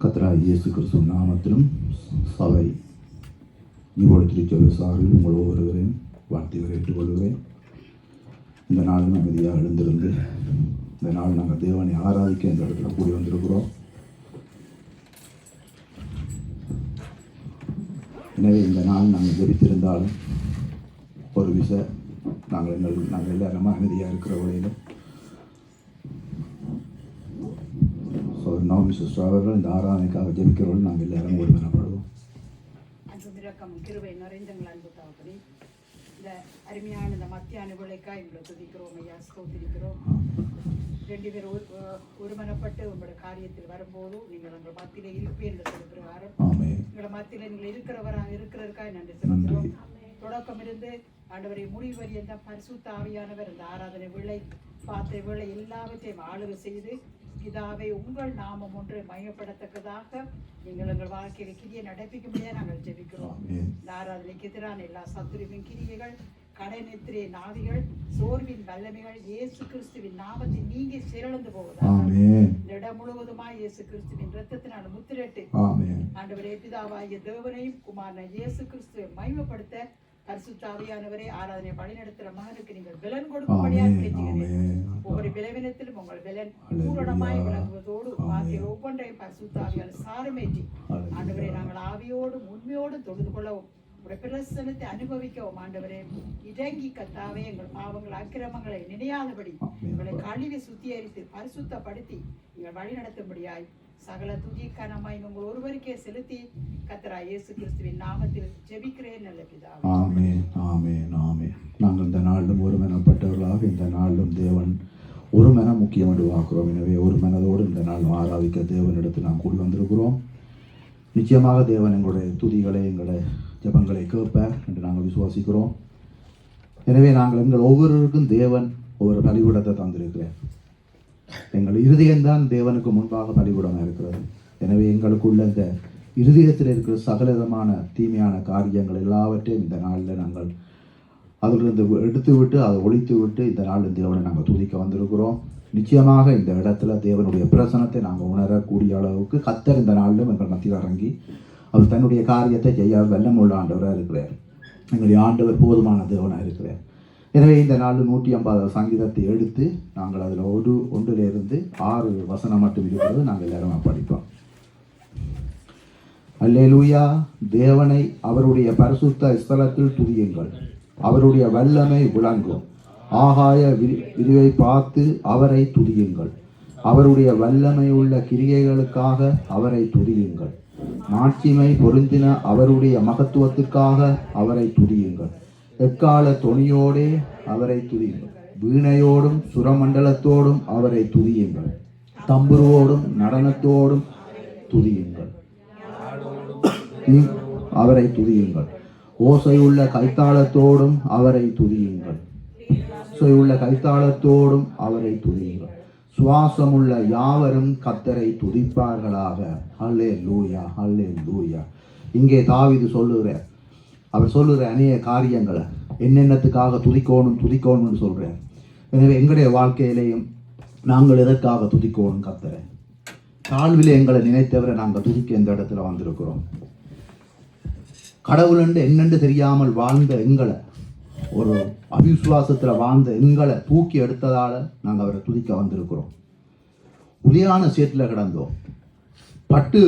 கர்த்தராகிய இயேசு கிறிஸ்துவின் நாமத்திலும் சபை ஈரோடு திருச்சபை சார்பில் உங்கள் ஒவ்வொருவரையும் வாழ்த்தி வரவேற்றுக் கொள்கிறேன். இந்த நாளில் அமைதியாக எழுந்திருந்து இந்த நாள் நாங்கள் தேவனை ஆராதிக்க இந்த இடத்துல கூடி வந்திருக்கிறோம். எனவே இந்த நாள் நாங்கள் ஜெபித்திருந்தாலும் ஒரு விஷயம் நாங்கள் எல்லாருமே அமைதியாக இருக்கிற வழியில் நவமி சிஸ்டர் அவர்கள் இந்த ஆராதனைக்காக ஜெபிக்கிறவர்கள் நாங்கள் எல்லாரும் ஒருமனப்படுவோம். கிருபை நிறைந்தங்கள் அன்பு தகப்பனே, இந்த அருமையான இந்த மத்தியான விளைக்காய் எங்களை துதிக்கிறோம் ஐயா, ஸ்தோத்திரிக்கிறோம். ரெண்டு பேர் ஒருமனப்பட்டு உங்களோட காரியத்தில் வரும்போது நீங்கள் உங்கள் மத்தியில இருப்பே என்று சொல்லுகிறார்கள். உங்களோட மத்தியில நீங்கள் இருக்கிறதற்காக நன்றி செலுத்துகிறோம். தொடக்கம் இருந்து ஆண்டவரை முடிவு வரைய பரிசுத்த ஆவியானவர் இந்த ஆராதனை விளை பாத்திர விளை எல்லாவற்றையும் ஆளுகை செய்து இதாவை உங்கள் நாமம் ஒன்று மையப்படத்தக்கதாக நீங்கள் எங்கள் வாழ்க்கையில கிரியை நடப்பிக்கும்படியா நாங்கள் ஜெபிக்கிறோம். இந்த ஆராதனைக்கு எதிரான எல்லா சத்துருவின் கிரியைகள், கடைநெத்திரே நாவிகள், சோர்வின் வல்லமைகள் இயேசு கிறிஸ்துவின் நாமத்தில் நீங்கி சிறந்து போவதாக இந்த இடம் முழுவதுமா இயேசு கிறிஸ்துவின் இரத்தத்தினால் முத்திரட்டு ஆண்டவரே பிதாவாகிய தேவனையும் குமாரனை இயேசு கிறிஸ்துவை மையப்படுத்த பரிசுத்த ஆவியானவரே ஆராதனை வழிநடத்துகிற மகனுக்கு நீங்கள் பலன் கொடுக்கும்படியாக கேட்கிறேன். ஒவ்வொரு விளைவினத்திலும் உங்கள் பலன் பூரணமாய் விளங்குவதோடு வார்த்தைகள் ஒவ்வொன்றையும் பரிசுத்த ஆவியால் சாரமேற்றி ஆண்டவரை நாங்கள் ஆவியோடும் உண்மையோடும் தொழுது கொள்ளவும் உடைய பிரசனத்தை அனுபவிக்கவும் ஆண்டவரே இடங்கி கத்தாவே எங்கள் பாவங்கள் அக்கிரமங்களை நினையாதபடி எங்களை கழுவி சுத்திகரித்து பரிசுத்தப்படுத்தி நீங்கள் வழி நடத்தும்படியாய் சகல துதி கனமாய் உங்கள் ஒருவருக்கே செலுத்தி கர்த்தராகிய இயேசு கிறிஸ்துவின் நாமத்தில் ஜெபிக்கிறேன் நல்ல பிதாவே. ஆமென் ஆமென் ஆமென். நாங்கள் இந்த நாளிலும் ஒருமனப்பட்டவர்களாக இந்த நாளிலும் தேவன் ஒரு மனம் முக்கியம் என்று பார்க்கிறோம். எனவே ஒரு மனதோடு இந்த நாள் ஆராதிக்க தேவனிடத்தில் நாம் கூடி வந்திருக்கிறோம். நிச்சயமாக தேவன் எங்களுடைய துதிகளை எங்களுடைய ஜெபங்களை கேட்பார் என்று நாங்கள் விசுவாசிக்கிறோம். எனவே நாங்கள் எங்கள் ஒவ்வொருவருக்கும் தேவன் ஒவ்வொரு பலிபீடத்தை தந்திருக்கிறார். எங்கள் இருதயம்தான் தேவனுக்கு முன்பாக பலிபீடமாக இருக்கிறது. எனவே எங்களுக்குள்ள இந்த இருதயத்தில் இருக்கிற சகலவிதமான தீமையான காரியங்கள் எல்லாவற்றையும் இந்த நாளில் நாங்கள் அதிலிருந்து எடுத்து விட்டு அதை ஒழித்து விட்டு இந்த நாளில் தேவனை நாங்கள் துதிக்க வந்திருக்கிறோம். நிச்சயமாக இந்த இடத்துல தேவனுடைய பிரசனத்தை நாங்கள் உணரக்கூடிய அளவுக்கு கர்த்தர் இந்த நாளிலும் எங்கள் மத்தியில் இறங்கி அவர் தன்னுடைய காரியத்தை செய்ய வல்லம் உள்ள ஆண்டவராக இருக்கிறார். எங்களுடைய ஆண்டவர் போதுமான தேவனாக இருக்கிறார். எனவே இந்த நாள் 150 சங்கீதத்தை எடுத்து நாங்கள் அதில் ஒன்றிலிருந்து 6 வசனம் மட்டும் இருக்கிறது. நாங்கள் எல்லாரும் படிப்போம். அல்லேலூயா. தேவனை அவருடைய பரிசுத்த ஸ்தலத்தில் துதியுங்கள், அவருடைய வல்லமை விளங்கும். ஆகாய விரிவை பார்த்து அவரை துதியுங்கள், அவருடைய வல்லமை உள்ள கிரியைகளுக்காக அவரை துதியுங்கள். மாட்சிமை பொருந்தின அவருடைய மகத்துவத்துக்காக அவரை துதியுங்கள். எக்கால தொனியோடே அவரை துதியுங்கள், வீணையோடும் சுரமண்டலத்தோடும் அவரை துதியுங்கள், தம்புருவோடும் நடனத்தோடும் துதியுங்கள், அவரை துதியுங்கள். ஓசையுள்ள கைத்தாளத்தோடும் அவரை துதியுங்கள், ஓசையுள்ள கைத்தாளத்தோடும் அவரை துதியுங்கள். சுவாசமுள்ள யாவரும் கர்த்தரை துதிப்பார்களாக. அல்லேலூயா அல்லேலூயா. இங்கே தாவீது சொல்லுகிறார், அவர் சொல்லுகிற அநேக காரியங்களை என்னென்னத்துக்காக துதிக்கணும்னு சொல்கிறார். எனவே எங்களுடைய வாழ்க்கையிலேயும் நாங்கள் எதற்காக துதிக்கணும்? கர்த்தரை தாழ்வில் எங்களை நினைத்தவரை நாங்கள் துதிக்க இந்த இடத்துல வந்திருக்கிறோம். கடவுள் என்னென்று தெரியாமல் வாழ்ந்த எங்களை, ஒரு அவிசுவாசத்தில் வாழ்ந்த எங்களை தூக்கி எடுத்ததால் நாங்கள் அவரை துதிக்க வந்திருக்கிறோம். உளியான சேற்றில் கிடந்தோம், பட்டு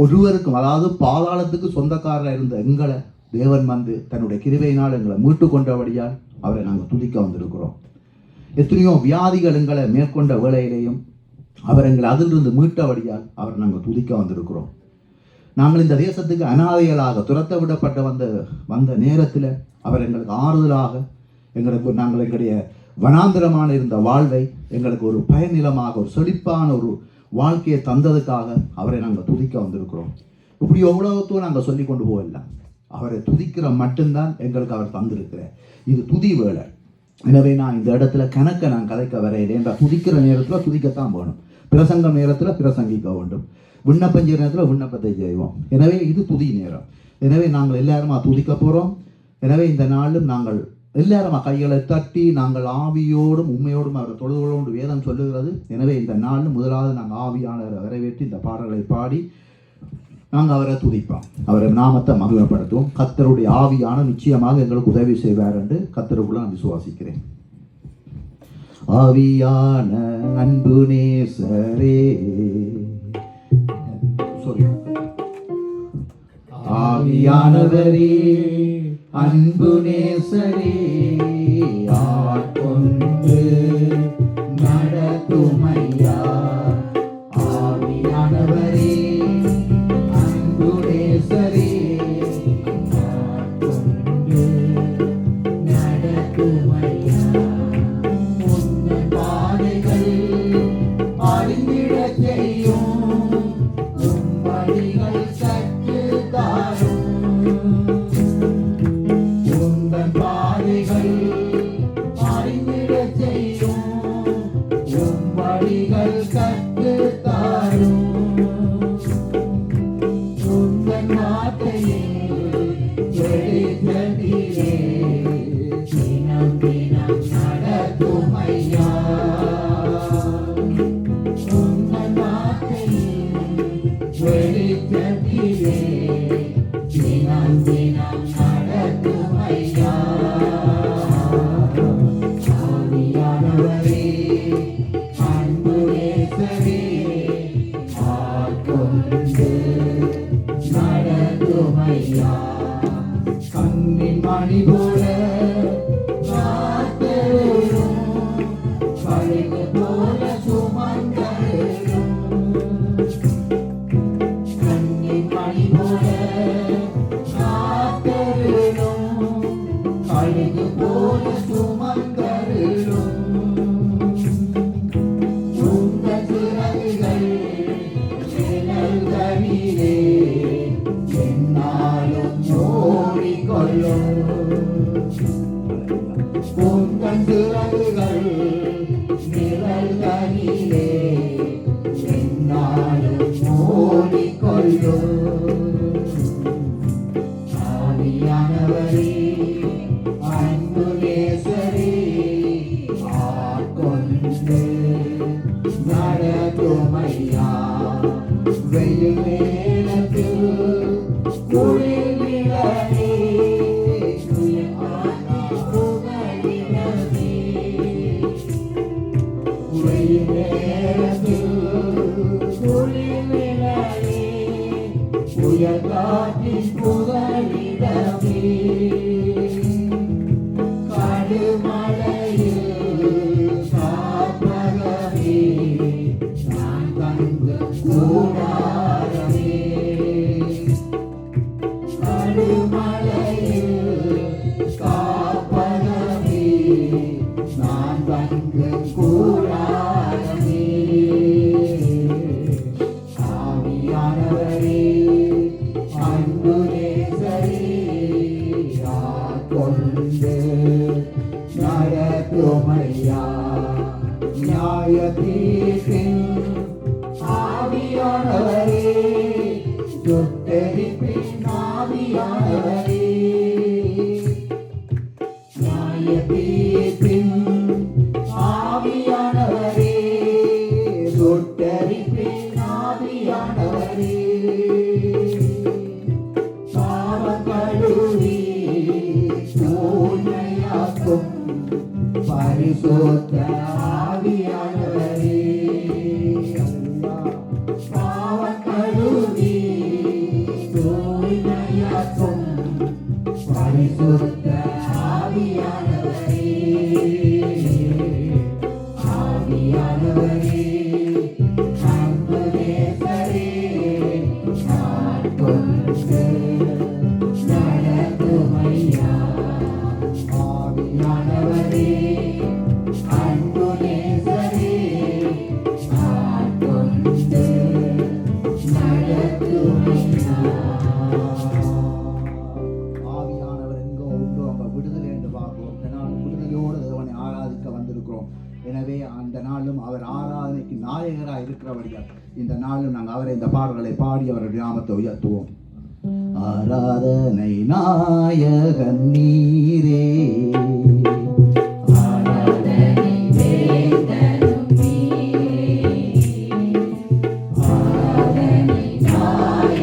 ஒருவருக்கும் அதாவது பாதாளத்துக்கு சொந்தக்காரராக இருந்த எங்களை தேவன் வந்து தன்னுடைய கிருபையினால் எங்களை மீட்டு கொண்டபடியால் அவரை நாங்கள் துதிக்க வந்திருக்கிறோம். எத்தனையோ வியாதிகள் எங்களை மேற்கொண்ட வேளையிலேயும் அவர் எங்களை அதிலிருந்து மீட்டபடியால் அவரை நாங்கள் துதிக்க வந்திருக்கிறோம். நாங்கள் இந்த தேசத்துக்கு அனாதைகளாக துரத்த விடப்பட்ட வந்த நேரத்தில் அவர் எங்களுக்கு ஆறுதலாக நாங்கள் எங்களுடைய வனாந்திரமான இருந்த வாழ்வை எங்களுக்கு ஒரு பயனிலமாக ஒரு செழிப்பான ஒரு வாழ்க்கையை தந்ததுக்காக அவரை நாங்கள் துதிக்க வந்திருக்கிறோம். இப்படி எவ்வளவுத்தோ நாங்கள் சொல்லி கொண்டு போகலாம். அவரை துதிக்கிற மட்டும்தான் எங்களுக்கு அவர் தந்திருக்கிறார். இது துதி வேலை. எனவே நான் இந்த இடத்துல நான் கதைக்க வரையிலே என்றால் துதிக்கிற நேரத்தில் துதிக்கத்தான் போகணும், பிரசங்கம் நேரத்தில் பிரசங்கிக்க வேண்டும், விண்ணப்பம் செய்கிற நேரத்தில் விண்ணப்பத்தை செய்வோம். எனவே இது துதி நேரம். எனவே நாங்கள் எல்லாருமா துதிக்க போகிறோம். எனவே இந்த நாளும் நாங்கள் எல்லாருமா கைகளை தட்டி நாங்கள் ஆவியோடும் உண்மையோடும் அவரை தொழுதோடு வேதம் சொல்லுகிறது. எனவே இந்த நாள் முதலாவது நாங்கள் ஆவியானவரை வரவேற்றி இந்த பாடல்களை பாடி நாங்கள் அவரை துதிப்போம், அவரை நாமத்தை மகிமைப்படுத்துவோம். கர்த்தருடைய ஆவியான நிச்சயமாக எங்களுக்கு உதவி செய்வார் என்று கர்த்தருக்குள்ள நான் விசுவாசிக்கிறேன். ஆவியான அன்பு நேசரே, ஆவியானவரே அன்பு நேசரே, ஆட்கொண்டு நடத்துமையா. ஆவியானவரே அன்பு நேசரே, ஆட்கொண்டு நடத்துமையா. உந்தன் பாதைகள் அறிந்திடச் செய்யும், உம் வழிகள் கற்றுத் தாரும். உந்தன் பாதைகள் அறிந்திடச் செய்யும், உம் வழிகள் கற்றுத் தாரும். உந்தன் வார்த்தையில் வெளிச்சத்திலே தினம் தினம் நடத்தும் ஐயா. உந்தன் வார்த்தையில் வெளிச்சத்திலே தினம் தினம் நடத்தும் ஐயா. ஆவியானவரே அன்பு நேசரே, ஆட்கொண்டு நடத்தும் ஐயா. கண்ணின் மணி போல காத்தருளும், கழுகு போல சுமந்தருளும். கண்ணின் மணி போல காத்தருளும், கழுகு போல சுமந்தருளும். உந்தன் சிறகுகள் நிழல்களிலே எந்நாளும் ஓடிக்கொள்ளும். உந்தன் சிறகுகள் நிழல்களிலே எந்நாளும் ஓடிக்கொள்ளும். ஆவியானவரே அன்பு நேசரே, ஆட்கொண்டு நடத்தும் ஐயா. வெயில் நேரத்தில் குளிர் நிழலே, புகழிடமே. வெயில் நேரத்தில் குளிர் நிழலே, புயல் காற்றின் புகழிடமே. கடுமழையில் காப்பகமே, நான் தங்கு கூடாரமே. கடுமழையில் காப்பகமே, நான் தங்கு கூடாரமே. ஆவியானவரே அன்பு நேசரே, ஆட்கொண்டு நடத்தும் ஐயா. நியாய தீர்ப்பின் ஆவியானவரே, சுட்டெரிப்பின் ஆவியானவரே. நியாய தீர்ப்பின் ஆவியானவரே, சுட்டெரிப்பின் ஆவியானவரே. பாவம் கழுவி தூய்மையாக்கும் பரிசுத்த ஆவியானவரே. பாவம் கழுவி தூய்மையாக்கும் பரிசுத்த ஆவியானவரே. ஆவியானவரே அன்பு நேசரே, ஆட்கொண்டு நடத்தும் ஐயா. ஆவியானவரே அன்பு நேசரே, ஆட்கொண்டு நடத்தும் ஐயா. ஆவியானவர் எங்கோ உண்டோ அங்க விடுதலை என்று பார்க்கிறோம். இந்த நாள் விடுதலையோடு தேவனை ஆராதிக்க வந்திருக்கிறோம். எனவே அந்த நாளும் அவர் ஆராதனைக்கு நாயகராக இருக்கிறபடியால் இந்த நாளும் நாங்கள் அவரை இந்த பாடல்களை பாடி அவருடைய நாமத்தை உயர்த்துவோம். ஆராதனை நாயகன் நீரே, ஆராதனை வேந்தனும் நீரே, ஆராதனை நாயகன்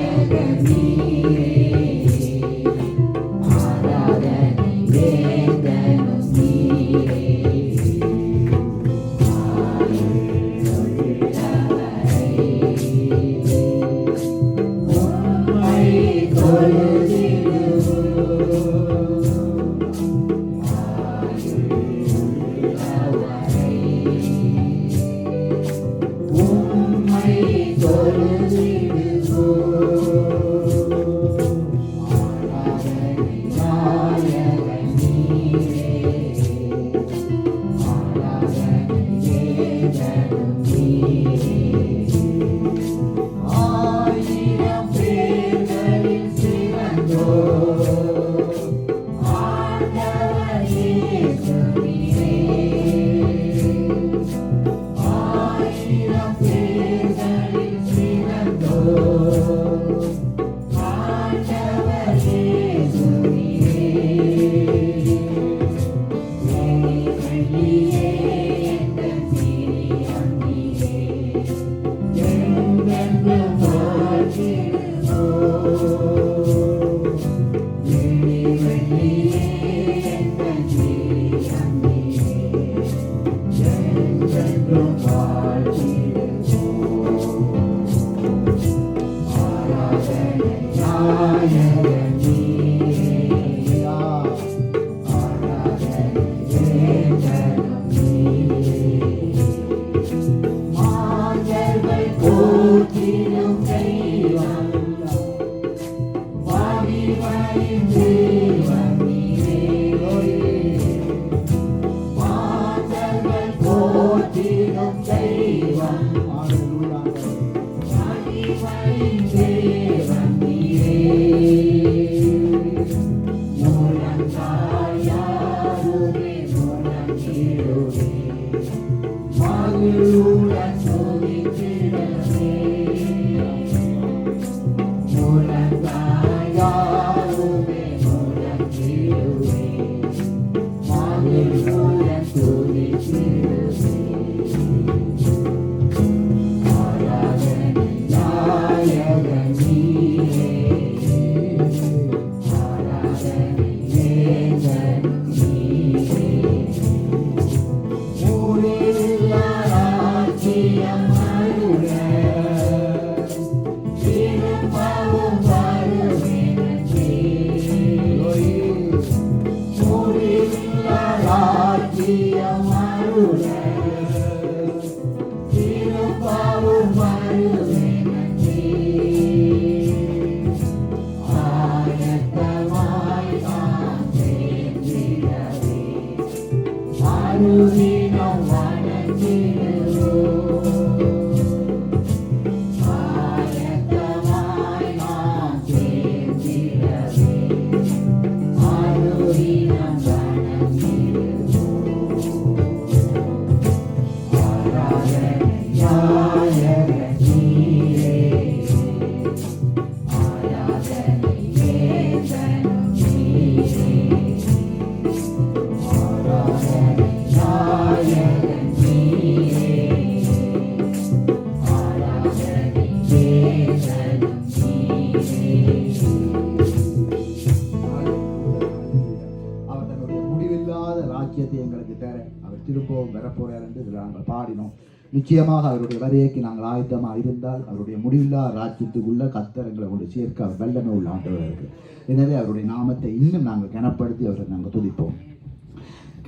அவர் தன்னுடைய முடிவில்லாத ராஜ்யத்தை எங்களுக்கு தர அவர் திரும்பவும் வரப்போறார் என்று இதில் நாங்கள் பாடினோம். நிச்சயமாக அவருடைய வருகைக்கு நாங்கள் ஆயத்தமாக இருந்தால் அவருடைய முடிவில்லாத ராஜ்யத்துக்குள்ள கர்த்தர் எங்களை கொண்டு சேர்க்க அவர் வல்லமை உள்ள ஆண்டவர் இருக்கு. எனவே அவருடைய நாமத்தை இன்னும் நாங்கள் கனப்படுத்தி அவரை நாங்கள் துதிப்போம்.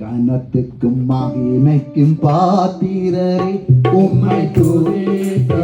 கனத்துக்கும் மகிமைக்கும் பாத்திரரை உம்மை துதிக்க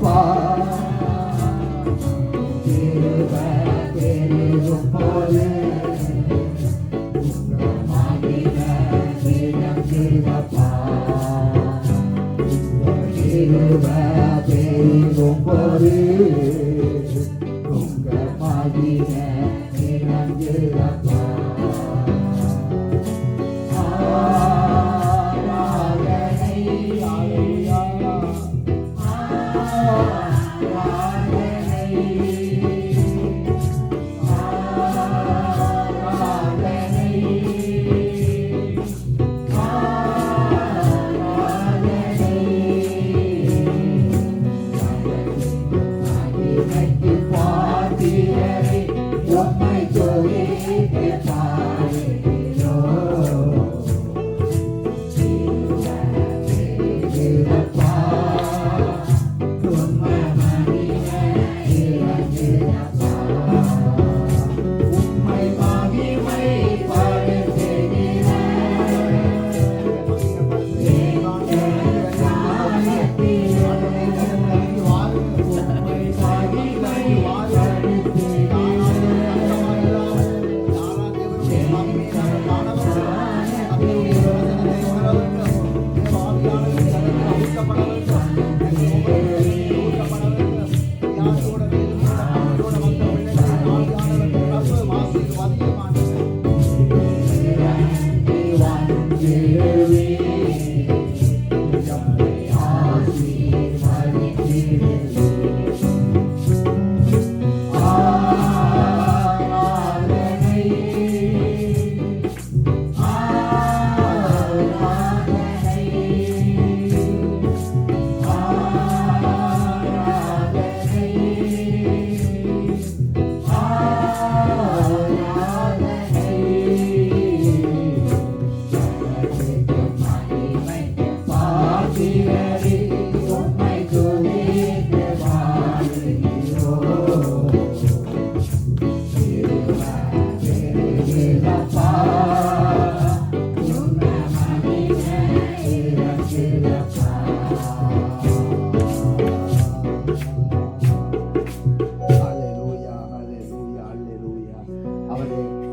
அப்பா கிருபை பெருகும் போது உங்க மகிமை விளங்குதப்பா. உங்க கிருபை பெருகும் போது உங்க மகிமை விளங்குதப்பா.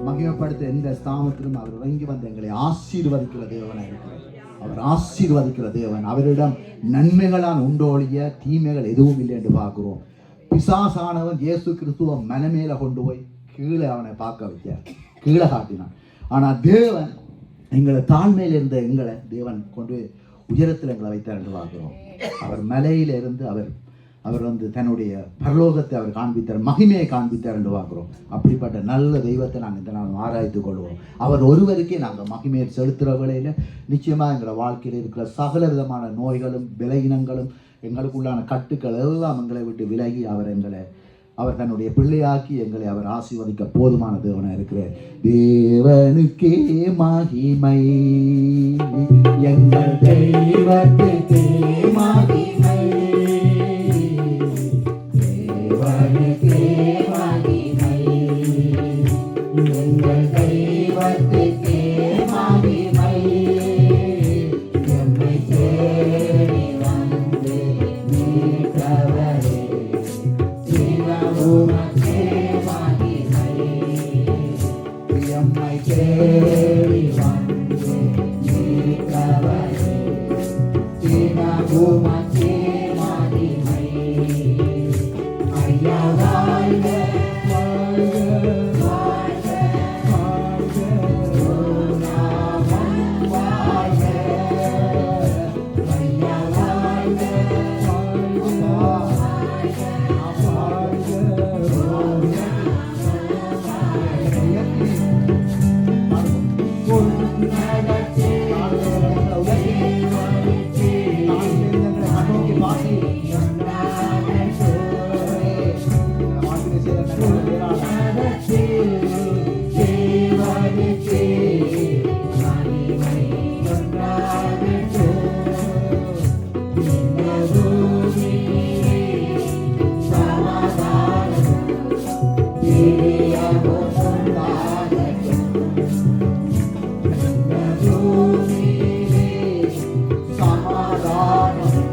மகிமைப்படுத்த எந்த ஸ்தானத்திலும் அவர் இறங்கி வந்து எங்களை ஆசீர்வதிக்கிற தேவனாக இருக்கிறார். அவர் ஆசீர்வதிக்கிற தேவன். அவரிடம் நன்மைகளால் உண்டோழிய தீமைகள் எதுவும் இல்லை என்று பார்க்கிறோம். பிசாசானவன் இயேசு கிறிஸ்துவ மனமேல கொண்டு போய் கீழே அவனை பார்க்க வைத்தார், கீழே காட்டினான். ஆனால் தேவன் எங்களை தாழ்மையில் இருந்த எங்களை தேவன் கொண்டு உயரத்தில் எங்களை வைத்தார் என்று பார்க்கிறோம். அவர் மலையில இருந்து அவர் வந்து தன்னுடைய பரலோகத்தை அவர் காண்பித்தார், மகிமையை காண்பித்தார் என்று பார்க்கிறோம். அப்படிப்பட்ட நல்ல தெய்வத்தை நாங்கள் இந்த நாள் ஆராய்த்து கொள்வோம். அவர் ஒருவருக்கே நாங்கள் மகிமையை செலுத்துகிற வேளையில் நிச்சயமாக எங்களை வாழ்க்கையில் இருக்கிற சகல விதமான நோய்களும் விலகினங்களும் எங்களுக்குள்ளான கட்டுக்கள் எல்லாம் எங்களை விட்டு விலகி அவர் தன்னுடைய பிள்ளையாக்கி எங்களை அவர் ஆசீர்வதிக்க போதுமான தேவனாக இருக்கிறார். தேவனுக்கே மகிமை, எங்கள் தெய்வத்துக்கே மகிமை, தேவனுக்கே மகிமை, எங்கள் தெய்வத்துக்கே மகிமை. எம்மை தேடி வந்து மீட்டவரே உமக்கே மகிமை. எம்மை தேடி வந்து மீட்டவரே உமக்கே மகிமை. ஐயா வாழ்க வாழ்க வாழ்க வாழ்க, நாமம் வாழ்க. ஐயா வாழ்க சமாதானம்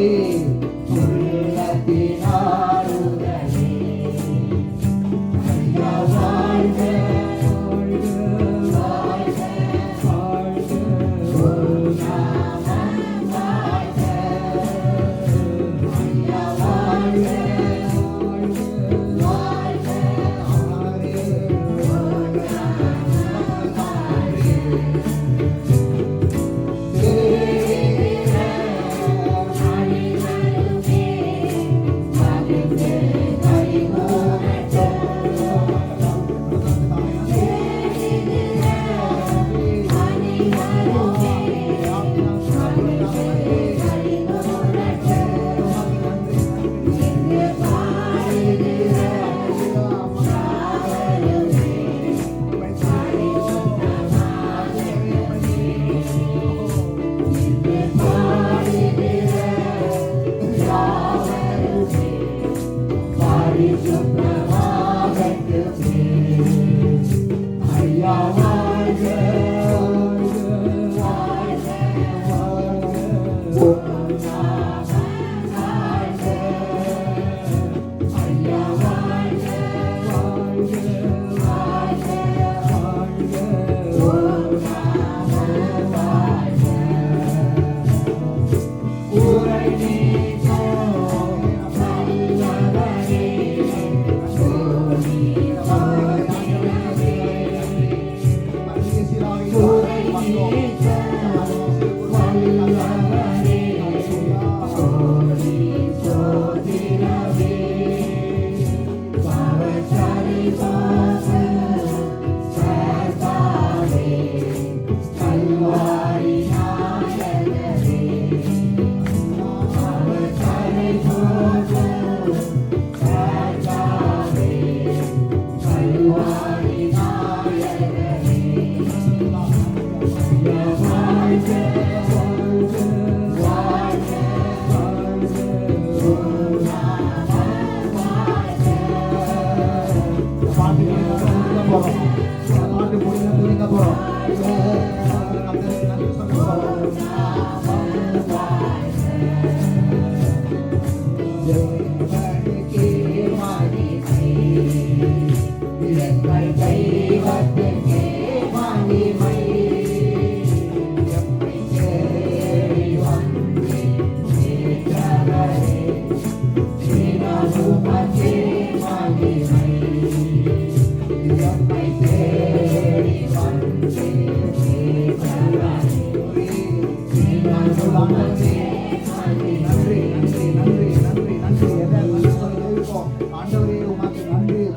ஆண்டவரே உள்ளத்தின் ஆறுதலே ஐயா வாழ்க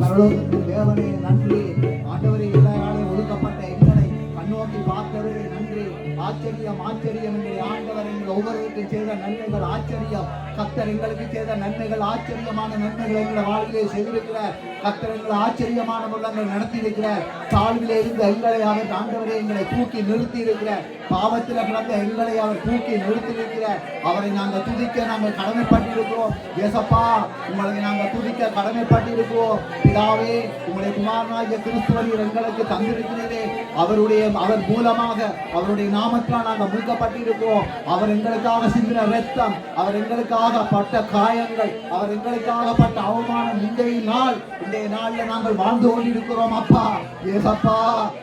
பரலோகத்தின் தேவனே நன்றி. ஆண்டவரே எல்லாராலும் ஒதுக்கப்பட்ட எங்களை கண்ணோக்கி பார்த்தவரே நன்றி. ஆச்சரியம் ஆச்சரியம் எங்களை ஆண்டவர் எங்கள் ஒவ்வொருவருக்கும் செய்த நன்மைகள் ஆச்சரியம். கர்த்தர் எங்களுக்கு செய்த நன்மைகள் ஆச்சரியமான நன்மைகள் எங்களை வாழ்விலே செய்திருக்கிறார். கர்த்தர் எங்களை ஆச்சரியமான முறையில் நடத்தி இருக்கிறார். தாழ்விலே இருந்த எங்களை அவர் ஆண்டவரே எங்களை தூக்கி நிறுத்தி இருக்கிறார். பாவத்தில் கிடந்த எங்களை அவர் தூக்கி நிறுத்தி இருக்கிறார். அவரை நாங்கள் துதிக்க நாங்கள் கடமைப்பட்டிருக்கிறோம். ஏசப்பா உங்களை நாங்கள் துதிக்க கடமைப்பட்டிருக்கிறோம். பிதாவே உங்களுடைய குமாரனாகிய கிறிஸ்துவரீர் எங்களுக்கு தந்திருக்கிறீரே. அவர் மூலமாக அவருடைய நாமத்தால் நாங்கள் மீட்கப்பட்டிருக்கிறோம். அவர் எங்களுக்காக சிந்தின ரத்தம், அவர் எங்களுக்காக பட்ட காயங்கள், அவர் எங்களுக்காக பட்ட அவமானம் இன்றைய நாளில் நாங்கள் வாழ்ந்து கொண்டிருக்கிறோம். அப்பா ஏசப்பா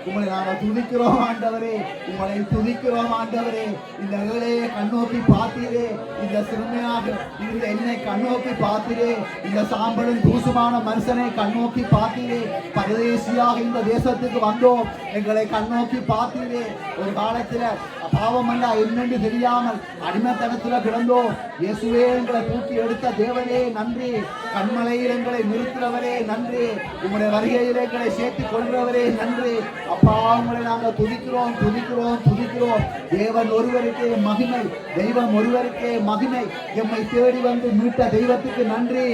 உங்களை நாங்கள் துதிக்கிறோம் ஆண்டவரே, உங்களை துதிக்கிறோம் ஆண்டவரே. இந்த ஏழையை கண்ணோக்கி பார்த்தீரே, இந்த சிறுமையாக இருந்த என்னை கண்ணோக்கி பார்த்தீரே, இந்த சாம்பலும் தூசுமான மனுஷனை கண்ணோக்கி பார்த்தீரே. பரதேசியாக இந்த தேசத்துக்கு வந்தோம், எங்களை கண்ணோக்கி பார்த்தீரே. ஒரு காலத்தில் பாவமல்ல என்னென்று தெரியாமல் அடிமைத்தனத்தில் கிடந்தோம். இயேசுவே எங்களை தூக்கி எடுத்த தேவனே நன்றி. கண்மலையில் எங்களை நிறுத்துறவரே நன்றி. உங்களுடைய வருகையில் எங்களை சேர்த்துக் கொள்கிறவரே நன்றி. அப்பா உங்களை நாங்கள் துதிக்கிறோம் துதிக்கிறோம் துதிக்கிறோம். தேவன் ஒருவருக்கே மகிமை, தெய்வம் ஒருவருக்கே மகிமை. எம்மை தேடி வந்து மீட்ட தெய்வத்துக்கு நன்றி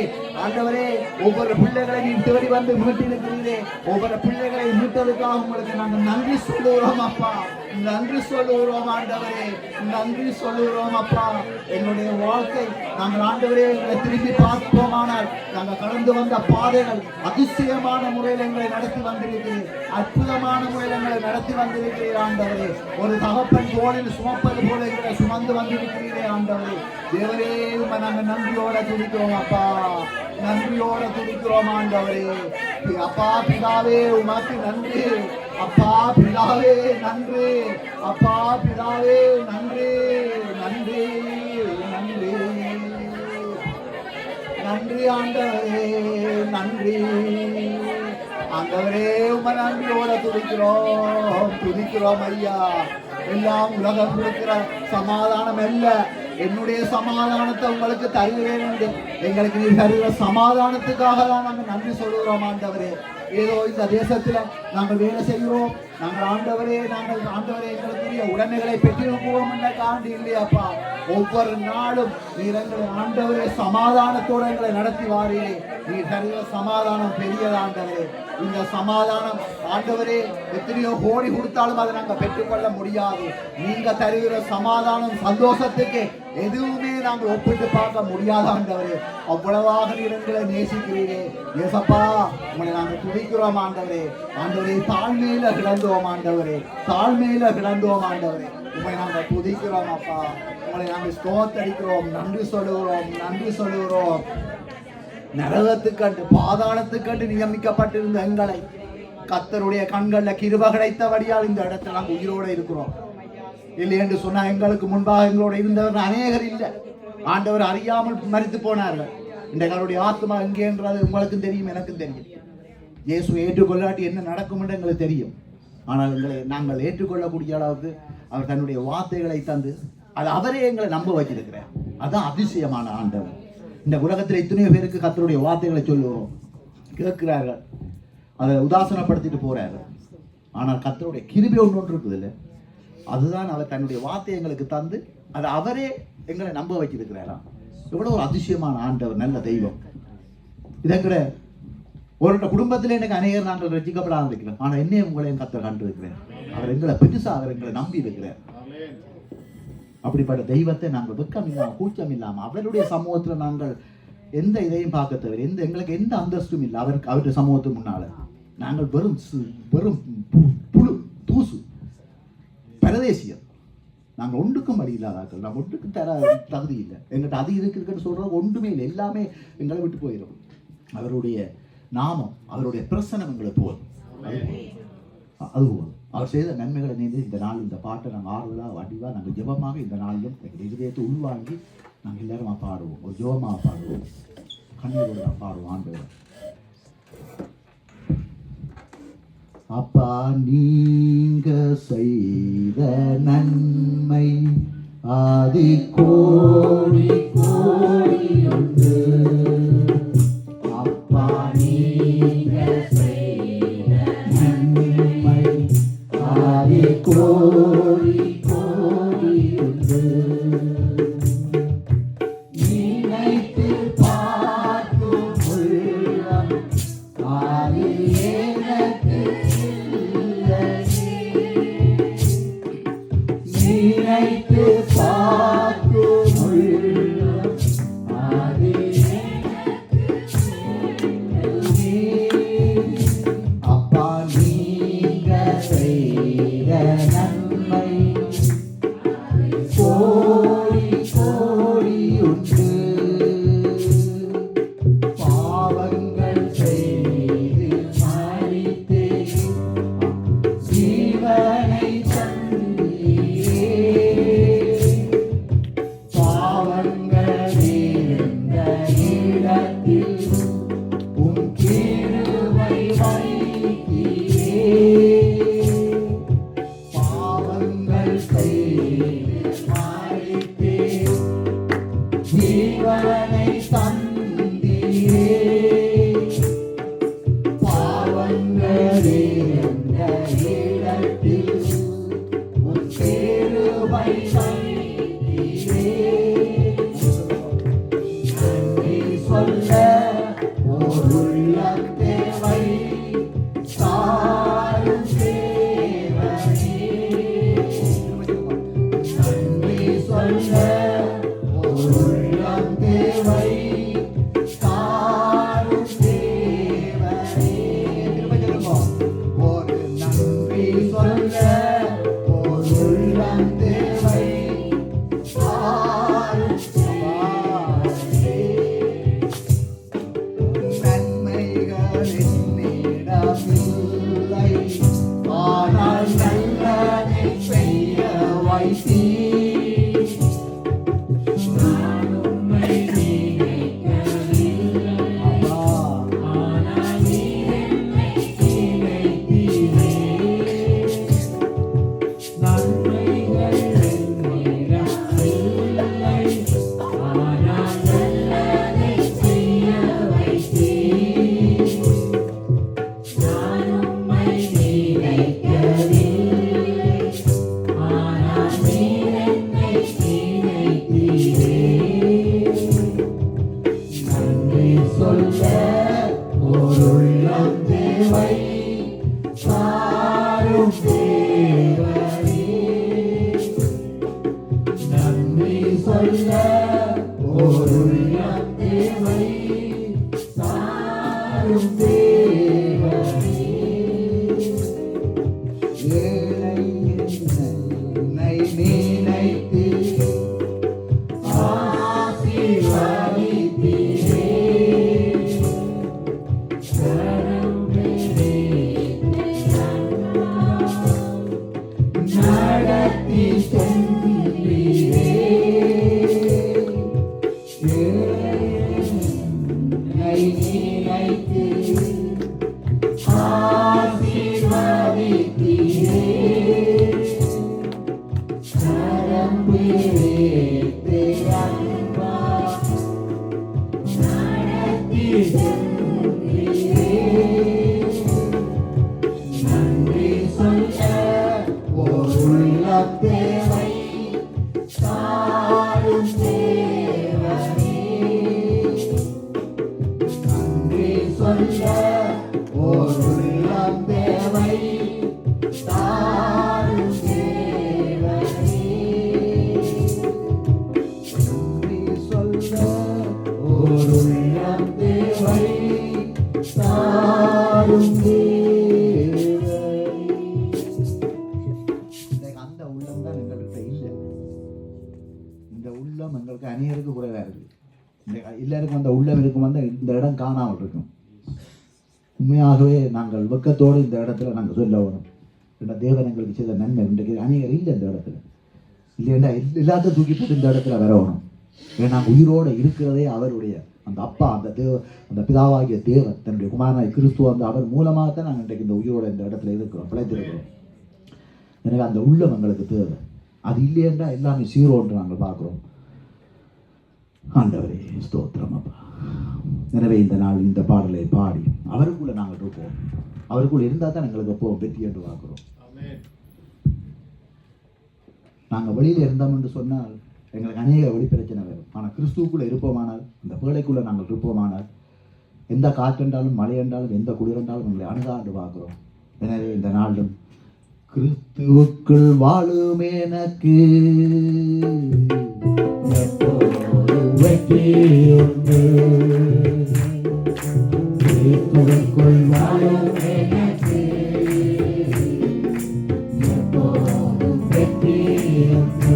ஆண்டவரே. ஒவ்வொரு பிள்ளைகளை நீ தேடி வந்து மீட்டிருக்கிறீரே, ஒவ்வொரு பிள்ளைகளை மீட்டதுக்காக உங்களுக்கு நாங்கள் நன்றி சொல்லுகிறோம். அப்பா நன்றி சொல்லுகிறோம் ஆண்டவரே, நன்றி சொல்லுகிறோம் அப்பா. எங்களுடைய வாழ்க்கை நாங்கள் ஆண்டவரே எங்களை திரும்பி பார்ப்போமானால் நாங்கள் கடந்து வந்த பாதைகள் அதிசயமான முறையில் எங்களை நடத்தி வந்திருக்கிறீர், அற்புதமான முறையில் எங்களை நடத்தி வந்திருக்கிறீர் ஆண்டவரே. ஒரு தகப்பன் தோளில் சுமப்பது போல எங்களை சுமந்து வந்திருக்கிறீரே ஆண்டவரே. தேவரே நாங்கள் நன்றியோட துடிக்கிறோம் அப்பா, நன்றியோட துடிக்கிறோம் ஆண்டவரே. அப்பா பிதாவே உமக்கு நன்றி, அப்பா பிதாவே நன்றி, அப்பா பிதாவே நன்றி, நன்றி நன்றி நன்றி ஆண்டவரே, நன்றி ஆண்டவரே. உம நன்றியோட துதிக்கிறோம் ஐயா. எல்லாம் உலகம் கொடுக்கிற சமாதானம் அல்ல, என்னுடைய சமாதானத்தை உங்களுக்கு தருகிறேன் என்று எங்களுக்கு நீ தருகிற சமாதானத்துக்காக தான் நாங்கள் நன்றி சொல்கிறோம் ஆண்டவரே. ஏதோ இந்த தேசத்துல நாங்கள் வேலை செய்கிறோம், நாங்கள் ஆண்டவரே எங்களுக்குரிய உடமைகளை பெற்றிருப்போம் என்ற காண்டி இல்லையாப்பா. ஒவ்வொரு நாளும் நீர் எங்களை ஆண்டவரே சமாதானத்தோடு எங்களை நடத்தி வாரீரே. நீ தருகிற சமாதானம் பெரியது ஆண்டவரே. இந்த சமாதானம் ஆண்டவரே எத்தனையோ கோடி கொடுத்தாலும் அதை நாங்கள் பெற்றுக்கொள்ள முடியாது. நீங்க தருகிற சமாதானம் சந்தோஷத்துக்கு எதுவுமே நாங்கள் ஒப்பிட்டு பார்க்க முடியாத ஆண்டவரே. அவ்வளவாக நீர் எங்களை நேசிக்கிறீரே ஏசப்பா. உங்களை நாங்கள் துதிக்கிறோம் ஆண்டவரே. ஆண்டவரே தாழ்மையில கிடந்தோம் ஆண்டவரே, தாழ்மையில கிடந்தோம் ஆண்டவரே. உங்களை நாங்கள் துதிக்கிறோம் அப்பா, உங்களை நாங்கள் ஸ்தோத்தரிக்கிறோம், நன்றி சொல்லுகிறோம். நரகத்துக்கண்டு பாதாளத்துக்கண்டு நியமிக்கப்பட்டிருந்த எங்களை கர்த்தருடைய கண்கள்ல கிருபை கிடைத்தபடியால் இந்த இடத்துல நாங்கள் உயிரோடு இருக்கிறோம். இல்லை என்று சொன்னா எங்களுக்கு முன்பாக எங்களோட இருந்தவர் அநேகர் இல்லை ஆண்டவர், அறியாமல் மரித்து போனார்கள். இன்றைக்கு ஆத்மா எங்கேன்றது உங்களுக்கும் தெரியும், எனக்கும் தெரியும். இயேசு ஏற்றுக்கொள்ளாட்டி என்ன நடக்கும் என்று எங்களுக்கு தெரியும். ஆனால் எங்களை நாங்கள் ஏற்றுக்கொள்ளக்கூடிய அளவுக்கு அவர் தன்னுடைய வார்த்தைகளை தந்து அது அவரே எங்களை நம்ப வச்சிருக்கிறார். அதுதான் அதிசயமான ஆண்டவர். இந்த உலகத்தில் எத்தனையோ பேருக்கு கர்த்தருடைய வார்த்தைகளை சொல்லுவோம், கேட்கிறார்கள், அதை உதாசனப்படுத்திட்டு போறார்கள். ஆனால் கர்த்தருடைய கிருபை ஒன்று இருக்குது இல்லை, அதுதான் அவர் தன்னுடைய வார்த்தையை எங்களுக்கு தந்து அதை அவரே எங்களை நம்ப வச்சிருக்கிறாராம். எவ்வளோ ஒரு அதிசயமான ஆண்டவர், நல்ல தெய்வம். இதங்கிற ஒரு குடும்பத்தில் எனக்கு அநேகர் நாங்கள் ரசிக்கப்படாமல் இருக்கிறோம். ஆனால் என்னையும் உங்களையும் கர்த்தர் கண்டு இருக்கிறேன். அவர் எங்களை பெருசாக அவர் எங்களை நம்பி இருக்கிறார். அப்படிப்பட்ட தெய்வத்தை நாங்கள் வெக்கம் இல்லாமல் கூச்சம் இல்லாமல் அவருடைய சமூகத்தில் நாங்கள் எந்த இதையும் பார்க்க தவிர எங்களுக்கு எந்த அந்தஸ்தும் இல்லை. அவருடைய சமூகத்துக்கு முன்னால நாங்கள் வெறும் புழு தூசு பரதேசியம். நாங்கள் ஒன்றுக்கும் வழி இல்லாதாக்கள், நம்ம ஒன்றுக்கும் தகுதி இல்லை. எங்கள்கிட்ட அது இருக்குன்னு சொல்றது ஒன்றுமே இல்லை, எல்லாமே எங்களை விட்டு போயிடும். அவருடைய நாமம், அவருடைய பிரசனம் எங்களுக்கு போதும். அதுபோதும் அவர் செய்த நன்மைகளை நினைந்து இந்த நாள் இந்த பாட்டை நாங்கள் ஆறுதலாக வடிவாக நாங்கள் ஜெபமாக இந்த நாளிலும் எங்களுடைய இதயத்தை உள்வாங்கி நாங்கள் எல்லாருமா பாடுவோம், ஒரு ஜெபமாக பாடுவோம், கண்ணீரோடு தான் பாடுவோம். ஆண்டவர் அப்பா நீங்க செய்த நன்மை ஆதி கோடி கோடி உண்டு. அப்பா நீங்க செய்த நன்மை ஆதி கோடி கோடி உண்டு. நினைத்து பார்க்கும் உள்ளம் ஆதி எனக்கு நினைத்து பார்க்கும் உள்ளம் ஆதி அப்பா நீங்க செய்த நன்மை கோடி கோடி உண்டு. பாவங்கள் செய்து மரித்தே ஜீவனை தந்தீரே. பாவங்கள் இருந்த இடத்தில் உன் கிருபை வைத்தீரே. பாவங்கள் செய்து மரித்தே ஜீவனை தந்தீரே. பாவங்கள் இருந்த இடத்தில் உன் கிருபை வைத்தீரே. நன்றி சொல்ல ஓர் உள்ளம் தேவை, சாரும் தேவனே. சொல்ல ஒரு உள்ளம் தேவை சாரும் தேவனே. ஏழை என்னை நினைத்து ஆசீர்வதித்தீரே. கரம் நடத்தி சென்றீரே. என்னை நினைத்து ஆசீர்வதித்தீரே. கரம் பிடித்து அன்பா நடத்தி சென்றீரே. நன்றி சொல்ல ஒரு உள்ளம் தேவை சாரும் தேவனே. நன்றி சொல்ல ஒரு உள்ளம் தேவை சாரும் தேவனே. நன்றி சொல்ல ஒரு உள்ளம் தேவை சாரும் தேவனே. அந்த உள்ளம் தான் எங்கள்கிட்ட இல்லை. இந்த உள்ளம் எங்களுக்கு அநேகருக்கு குறைவாக இருக்குது. இந்த எல்லாருக்கும் அந்த உள்ளம் இருக்கும், வந்து இந்த இடம் காணாமல் இருக்கும். உண்மையாகவே நாங்கள் வெக்கத்தோடு இந்த இடத்துல நாங்கள் சொல்ல வரோம், இந்த தேவன் எங்களுக்கு செய்த நன்மை இன்றைக்கு அநேகர் இல்லை இந்த இடத்துல. இல்லைன்னா எல்லாத்தையும் தூக்கி போட்டு இந்த இடத்துல வரணும். ஏன்னா நாங்கள் உயிரோடு இருக்கிறதே அவருடைய அந்த அப்பா, அந்த பிதாவாகிய தேவன் தன்னுடைய குமாரனாய் கிறிஸ்துவ அந்த அவர் மூலமாகத்தான் நாங்கள் இன்றைக்கு இந்த உயிரோடு இந்த இடத்துல இருக்கிறோம், பிழைத்திருக்கிறோம். எனவே அந்த உள்ளம் எங்களுக்கு தேவை. அது இல்லையென்றா எல்லாமே சீரோன்று நாங்கள் பார்க்குறோம். ஆண்டவரே ஸ்தோத்திரம் அப்பா. எனவே இந்த நாள் இந்த பாடலை பாடி அவருக்குள்ளே நாங்கள் இருப்போம். அவருக்குள்ள இருந்தால் தான் எங்களுக்கு எப்போ வெற்றி என்று பார்க்குறோம். நாங்கள் வெளியில் இருந்தோம் என்று சொன்னால் எங்களுக்கு அநேக வெளி பிரச்சனை வரும். ஆனால் கிறிஸ்துவுக்குள்ளே இருப்போமானால், அந்த பேழைக்குள்ளே நாங்கள் இருப்போமானால், எந்த காற்றென்றாலும் மழை என்றாலும் எந்த குளிர் என்றாலும் எங்களை அணுகாண்டு பார்க்குறோம். எனவே இந்த நாளும் கிறிஸ்துவுக்குள் வாழும் எனக்கு எப்போதும் வெற்றி உண்டு. கிறிஸ்துவுக்குள் வாழும் எனக்கு எப்போதும் வெற்றி உண்டு.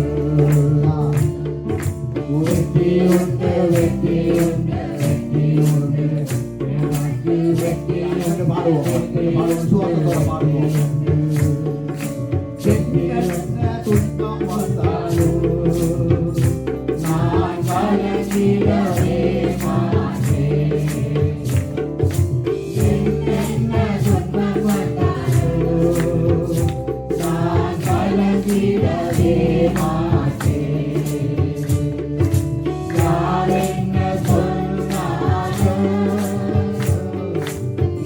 வெற்றி உண்டு, வெற்றி உண்டு, வெற்றி உண்டு, எனக்கு வெற்றி உண்டு. பாடுவோம், சுவாசத்தோட பாடுவோம். துன்பம் வந்தாலும் நான் கலங்கிடவே மாட்டேன். என்ன துன்பம் வந்தாலும் நான் கலங்கிடவே மாட்டேன். யார் என்ன சொன்னாலும்,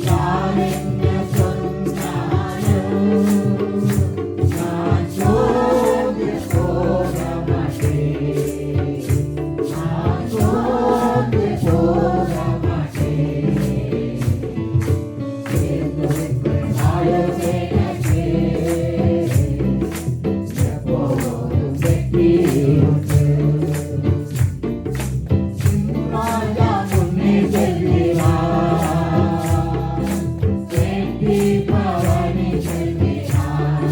யார் என்ன சொன்னாலும் நான் சோர்ந்து போக மாட்டேன். நான் சோர்ந்து போக மாட்டேன். கிறிஸ்துவுக்குள் வாழும் எனக்கு எப்போதும் வெற்றி உண்டு. ராஜா முன்னே செல்கிறார், வெற்றி பவனி செல்கிறார்.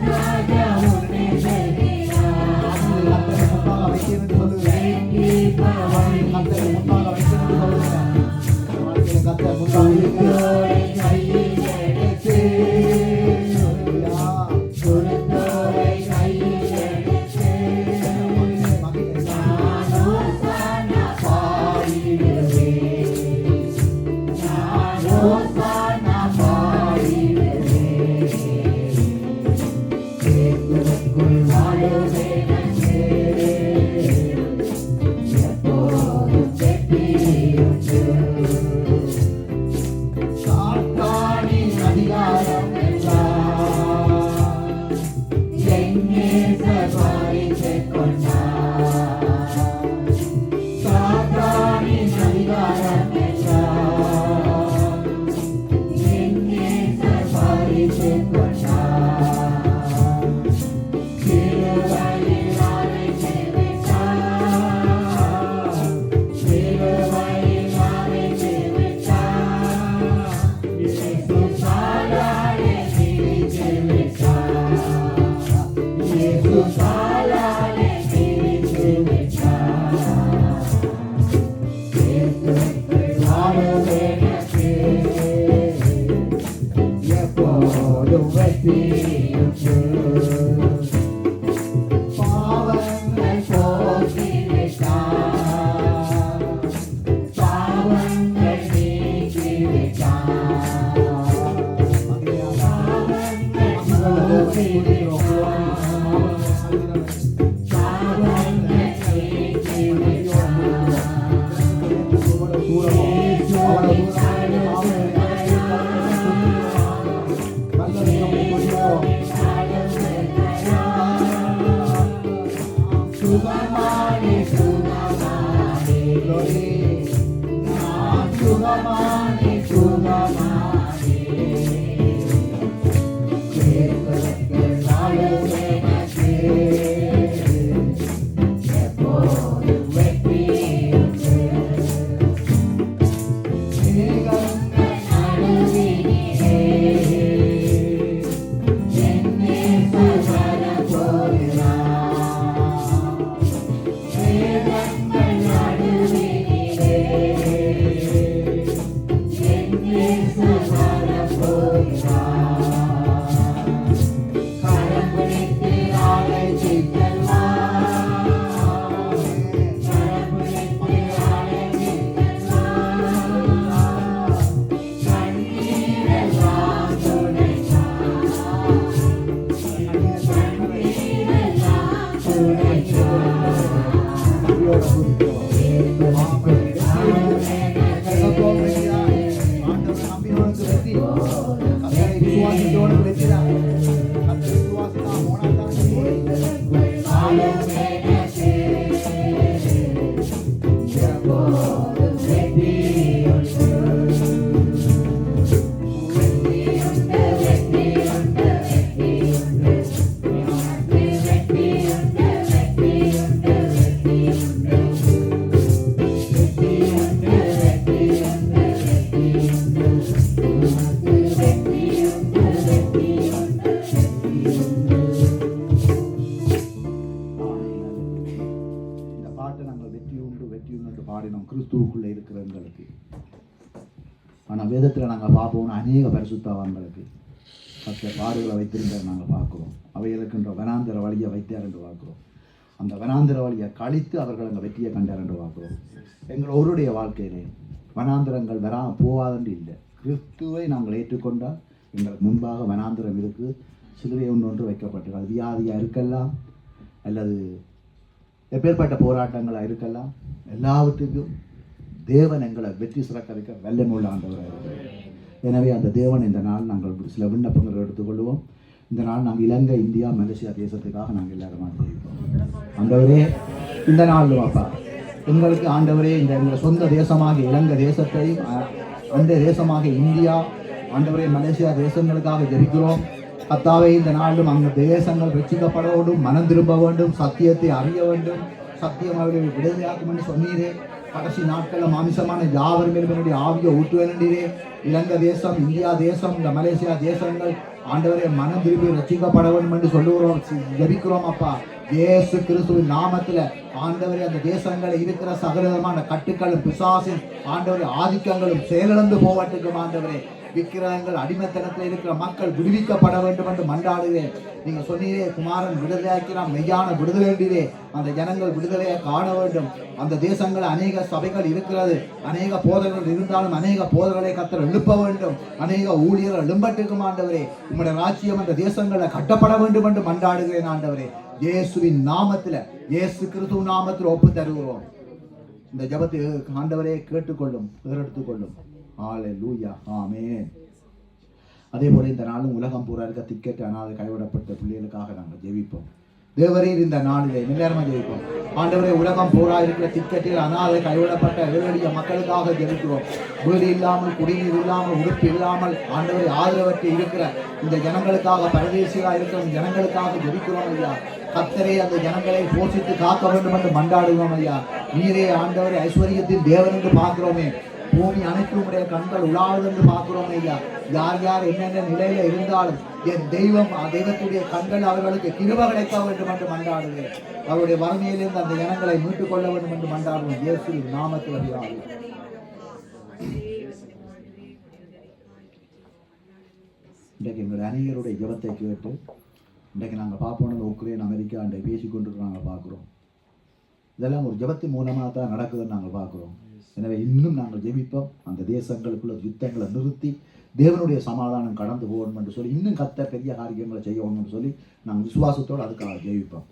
ராஜா முன்னே செல்கிறார், வெற்றி பவனி குருத்தோரை கையில் எடுத்து, குருத்தோரை கையில் எடுத்து நானோ சானா பாடிடுவேன். நானோ சானா பாடிடுவேன். கிறிஸ்துவுக்குள் வாழும் எனக்கு எப்போதும் வெற்றி உண்டு. சாத்தானின் அதிகாரம் எல்லாம் எங்கே சமாளித்துக் கொண்டார். சாத்தானின் அதிகாரம் எல்லாம் எங்கே சமாளித்துக் கொண்டார். சிலுவையில் சுகமானே சுகமானே glory. நான் சுகமானே சுகமானே கேட்பதற்கு நாளும் எனக்கு எப்போதும் வெற்றியுண்டு. மேகங்கள் நடுவினிலே என் நேசர் வரப்போகிறார். மேகங்கள் நடுவினிலே என் நேசர் வரப்போகிறார். கரம் பிடித்து அழைத்துச் செல்வார். கரம் பிடித்து அழைத்துச் செல்வார். கண்ணீரெல்லாம் துடைப்பார். கண்ணீரெல்லாம் துடைப்பார். இந்த பாட்டை நாங்கள் வெற்றி உண்டு என்று பாடினோம் கிறிஸ்துவுக்குள்ளே இருக்கிற எங்களுக்கு. ஆனால் வேதத்தில் நாங்கள் பார்ப்போம் அநேக பரிசுத்தவான்களுக்கு கர்த்தர் பாடுகளை வைத்திருந்த நாங்கள் பார்க்குறோம். அவைகளுக்குன்ற வனாந்திர வழியை வைத்தார் என்று பார்க்குறோம். அந்த வனாந்திர வழியை கழித்து அவர்கள் அங்கே வெற்றியை கண்டார் என்று பார்க்குறோம். எங்கள் ஒருடைய வாழ்க்கையிலே வனாந்திரங்கள் போவாதென்று இல்லை. கிறிஸ்துவை நாங்கள் ஏற்றுக்கொண்டால் எங்களுக்கு முன்பாக வனாந்திரம் இருக்குது. சிலுவை ஒன்று வைக்கப்பட்டது. அது வியாதியாக இருக்கலாம் அல்லது எப்பேற்பட்ட போராட்டங்களாக இருக்கலாம். எல்லாவற்றுக்கும் தேவன் எங்களை வெற்றி சிறக்க வைக்க வல்லமையுள்ள ஆண்டவராக இருக்கிறார். எனவே அந்த தேவன் இந்த நாள் நாங்கள் சில விண்ணப்பங்களை எடுத்துக்கொள்வோம். இந்த நாள் நாங்கள் இலங்கை, இந்தியா, மலேசியா தேசத்துக்காக நாங்கள் எல்லாருமா தெரிவிப்போம். ஆண்டவரே இந்த நாள் அப்பா எங்களுக்கு ஆண்டவரே இந்த எங்கள் சொந்த தேசமாக இலங்கை தேசத்தையும் அந்த தேசமாக இந்தியா ஆண்டவரே மலேசியா தேசங்களுக்காக ஜெபிக்கிறோம். கர்த்தாவே இந்த நாளும் அங்கு தேசங்கள் ரட்சிக்கப்பட வேண்டும், மனம் திரும்ப வேண்டும், சத்தியத்தை அறிய வேண்டும், சத்தியம் அவர்களை விடுதலையாக்கும் என்று சொன்னீரே. கடைசி நாட்களில் மாமிசமான யாவர் மேலும் என்னுடைய ஆவியை ஊற்றுவேனே. இலங்கை தேசம், இந்தியா தேசம், இந்த மலேசியா தேசங்கள் ஆண்டவரை மனம் திரும்பி ரட்சிக்கப்பட வேண்டும் என்று சொல்லுகிறோம், ஜெபிக்கிறோம் அப்பா. இயேசு கிறிஸ்துவின் நாமத்தில் ஆண்டவரை அந்த தேசங்களில் இருக்கிற சகலவிதமான கட்டுக்களும் பிசாசின் ஆண்டவரை ஆதிக்கங்களும் செயலிழந்து போவட்டுக்கும் ஆண்டவரே. விக்கிரகங்கள் அடிமைத்தனத்தில் இருக்கிற மக்கள் விடுவிக்கப்பட வேண்டும் என்று மன்றாடுகிறேன். நீங்க சொன்னீரே குமாரன் விடுதலையாக்கிறான், மெய்யான விடுதலை. அந்த ஜனங்கள் விடுதலையை காண வேண்டும். அந்த தேசங்கள் அநேக சபைகள் இருக்கிறது, அநேக போதகர்கள் இருந்தாலும் அநேக போதர்களை கர்த்தர் எழுப்ப வேண்டும், அநேக ஊழியர்கள் எழும்பட்டுக்கும் ஆண்டவரே. உம்முடைய ராஜ்யம் அந்த தேசங்களை கட்டப்பட வேண்டும் என்று மன்றாடுகிறேன் ஆண்டவரே. இயேசுவின் நாமத்தில், இயேசு கிறிஸ்துவ நாமத்தில் ஒப்பு தருகிறோம். இந்த ஜெபத்தை ஆண்டவரே கேட்டுக்கொள்ளும், எடுத்துக்கொள்ளும். ஹல்லேலூயா, ஆமென். அதே போல இந்த நாளும் உலகம் பூரா இருக்க திக்கெட்டு அனாதை கைவிடப்பட்ட பிள்ளைகளுக்காக நாங்கள் ஜெபிப்போம். தேவரீர் இந்த நாளிலே எல்லாருமே ஜெபிப்போம். ஆண்டவரே உலகம் பூரா இருக்கிற திக்கெட்டில் அனாதை கைவிடப்பட்ட ஏழெளிய மக்களுக்காக ஜெபிக்கிறோம். வீடு இல்லாமல், குடிநீர் இல்லாமல், உடுப்பு இல்லாமல் ஆண்டவரை ஆதரவற்று இருக்கிற இந்த ஜனங்களுக்காக, பரதேசிகளாக இருக்கிற ஜனங்களுக்காக ஜெபிக்கிறோம் ஐயா. கர்த்தரே அந்த ஜனங்களை போஷித்து காக்க வேண்டும் என்று மன்றாடுவோம் ஐயா. நீரே ஆண்டவரை ஐஸ்வர்யத்தின் தேவன் என்று பார்க்கிறோமே. பூமி அனைத்தும் உடைய கண்கள் உலாவது என்று பார்க்கிறோம் ஐயா. யார் யார் என்னென்ன நிலையில இருந்தாலும் என் தெய்வம், தெய்வத்துடைய கண்கள் அவர்களுக்கு கிருபை கிடைக்க வேண்டும் என்று மன்றாடுவேன். அவருடைய வறுமையிலிருந்து அந்த ஜனங்களை மீட்டுக் கொள்ள வேண்டும் என்று மன்றாடுவோம். இயேசுவின் நாமத்தில் அறியாமல் இன்றைக்கு எங்களுடைய அநேகருடைய ஜெபத்தை கேட்டு இன்றைக்கு நாங்கள் பார்ப்போம். உக்ரைன், அமெரிக்கா அன்றை பேசிக்கொண்டு நாங்கள் பார்க்குறோம். இதெல்லாம் ஒரு ஜெபத்தின் மூலமாக தான் நடக்குதுன்னு நாங்கள் பார்க்குறோம். எனவே இன்னும் நாங்கள் ஜெபிப்போம். அந்த தேசங்களுக்குள்ள யுத்தங்களை நிறுத்தி தேவனுடைய சமாதானம் கடந்து போகணும் என்று சொல்லி இன்னும் கர்த்தர் பெரிய காரியங்களை செய்யணும் என்று சொல்லி நாங்கள் விசுவாசத்தோடு அதுக்காக ஜெபிப்போம்.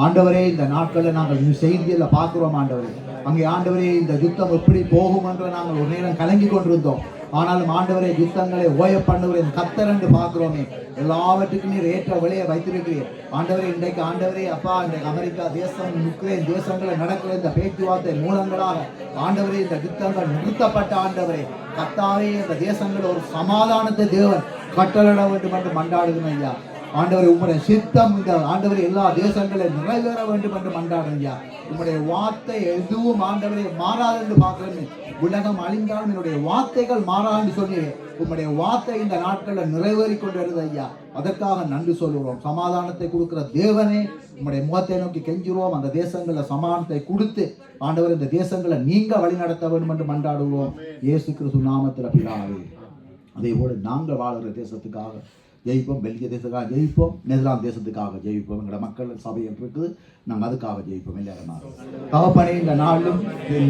ஆண்டவரே இந்த நாட்களில் நாங்கள் செய்தியில் பார்க்கிறோம் ஆண்டவரே. அங்கே ஆண்டவரே இந்த யுத்தம் எப்படி போகும் என்று நாங்கள் ஒரு நேரம் கலங்கி கொண்டிருந்தோம். ஆனாலும் ஆண்டவரே யுத்தங்களை ஓய பண்ணுகிறேன் கத்தர் என்று பார்க்கிறோமே. எல்லாவற்றுக்கும் நீர் ஏற்ற விலையை வைத்திருக்கிறீர் ஆண்டவரே. இன்றைக்கு ஆண்டவரே அப்பா, இன்றைக்கு அமெரிக்கா தேசம், உக்ரைன் தேசங்களை நடக்கிற இந்த பேச்சுவார்த்தை மூலங்களாக ஆண்டவரே இந்த யுத்தங்கள் நிறுத்தப்பட்ட ஆண்டவரே கத்தாவே இந்த தேசங்கள் ஒரு சமாதானத்தை தேவன் கட்டளிட வேண்டும் என்று மன்றாடுகிறேன் ஐயா. ஆண்டவரை உம்முடைய சித்தம் இந்த ஆண்டவரை எல்லா தேசங்களில் நிறைவேற வேண்டும் என்று மன்றாடுறேன் ஐயா. உம்முடைய வார்த்தை எதுவும் ஆண்டவரை மாறாது என்று பார்க்கிறேன். உலகம் அழிந்தாலும் என்னுடைய வார்த்தைகள் மாறான்னு சொன்னீரே. உம்முடைய வார்த்தை இந்த நாட்களில் நிறைவேறி கொண்டு வருது ஐயா. அதற்காக நன்றி சொல்லுகிறோம். சமாதானத்தை கொடுக்கிற தேவனே உம்முடைய முகத்தை நோக்கி கெஞ்சுகிறோம். அந்த தேசங்களில் சமாதானத்தை கொடுத்து ஆண்டவர் இந்த தேசங்களை நீங்க வழி நடத்த வேண்டும் என்று மன்றாடுவோம் இயேசு கிறிஸ்து நாமத்தில் பிதாவே. அதே போல நாங்கள் வாழ்கிற தேசத்துக்காக ஜெயிப்போம், பெல்கிய தேசத்துக்காக ஜெயிப்போம், நெதர்லாந்து தேசத்துக்காக ஜெயிப்போம். எங்களோட மக்கள் சபையில் இருக்குது, நாங்கள் அதுக்காக ஜெயிப்போம். இல்லையா தகப்பனே, இந்த நாளிலும்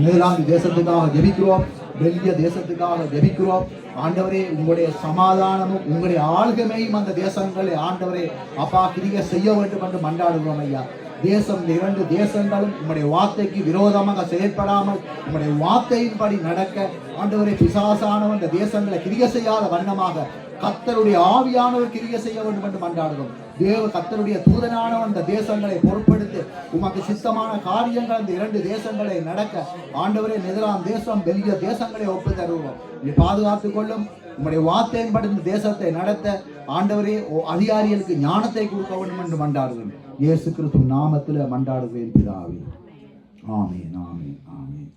நெதர்லாந்து தேசத்துக்காக ஜெபிக்கிறோம், பெல்கிய தேசத்துக்காக ஜெபிக்கிறோம். ஆண்டவரே உங்களுடைய சமாதானமும் உங்களுடைய ஆளுகைமையும் அந்த தேசங்களை ஆண்டவரே அப்பா கிரியை செய்ய வேண்டும் என்று மன்றாடுகிறோம் ஐயா. தேசம், இந்த இரண்டு தேசங்களும் உங்களுடைய வார்த்தைக்கு விரோதமாக செயல்படாமல் உங்களுடைய வார்த்தையின்படி நடக்க ஆண்டவரை பிசாசானவன் இந்த தேசங்களை கிரியை செய்யாத வண்ணமாக கர்த்தருடைய ஆவியானவர் கிரியை செய்ய வேண்டும் என்று மன்றாடுகிறோம். தேவ கர்த்தருடைய தூதனானவன் இந்த தேசங்களை பொறுப்படுத்தி உமக்கு சித்தமான காரியங்கள் இந்த இரண்டு தேசங்களை நடக்க ஆண்டவரே நெதர்லாந்து தேசம், பெல்கிய தேசங்களை ஒப்பு தருவோம். நீ பாதுகாத்துக் கொள்ளும். உங்களுடைய வார்த்தையின்படி இந்த தேசத்தை நடத்த ஆண்டவரே அதிகாரிகளுக்கு ஞானத்தை கொடுக்க வேண்டும் என்று மன்றாடுகிறேன். இயேசு கிறிஸ்து நாமத்தில் மன்றாடுகிறேன் பிதாவே. ஆமென், ஆமென், ஆமென்.